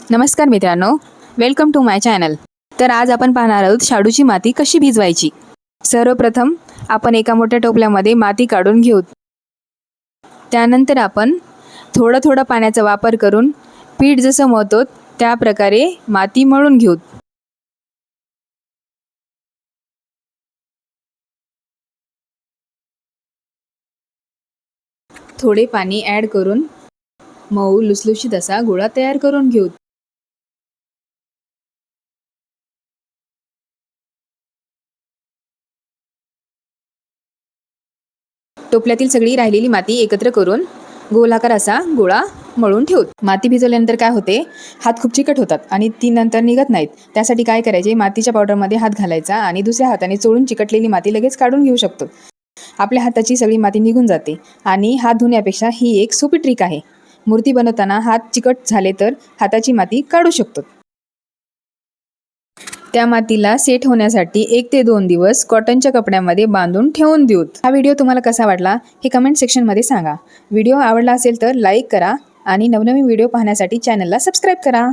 नमस्कार मित्रांनो, welcome to my channel. तर आज आपण पाहणार आहोत शाडूची माती कशी भिजवायची। सर्वप्रथम आपण एका मोठ्या टोपल्यामध्ये माती काढून घेऊ। त्यानंतर आपण थोडं पाण्याचा वापर करून पीठ जसं मळतो त्या प्रकारे माती मळून घेऊ। थोडे पाणी ॲड करून मऊ लुसलुशीत असा गोळा तयार करून घेऊ। टोपल्यातील सगळी राहिलेली माती एकत्र करून गोलाकार असा गोळा मळून ठेवू। माती भिजवल्यानंतर काय होते, हात खूप चिकट होतात आणि ती नंतर निघत नाहीत। त्यासाठी काय करायचे, मातीच्या पावडरमध्ये हात घालायचा आणि दुसऱ्या हाताने चोळून चिकटलेली माती लगेच काढून घेऊ शकतो। आपल्या हाताची सगळी माती निघून जाते आणि हात धुण्यापेक्षा ही एक सोपी ट्रिक आहे। मूर्ती बनवताना हात चिकट झाले तर हाताची माती काढू शकतो। त्या मातीला सेट होण्यासाठी 1 ते 2 दिवस कॉटनच्या कपड्यामध्ये बांधून ठेवून देऊ। हा व्हिडिओ तुम्हाला कसा वाटला हे कमेंट सेक्शनमध्ये सांगा। व्हिडिओ आवडला असेल तर लाईक करा आणि नवनवीन व्हिडिओ पाहण्यासाठी चॅनलला सबस्क्राईब करा।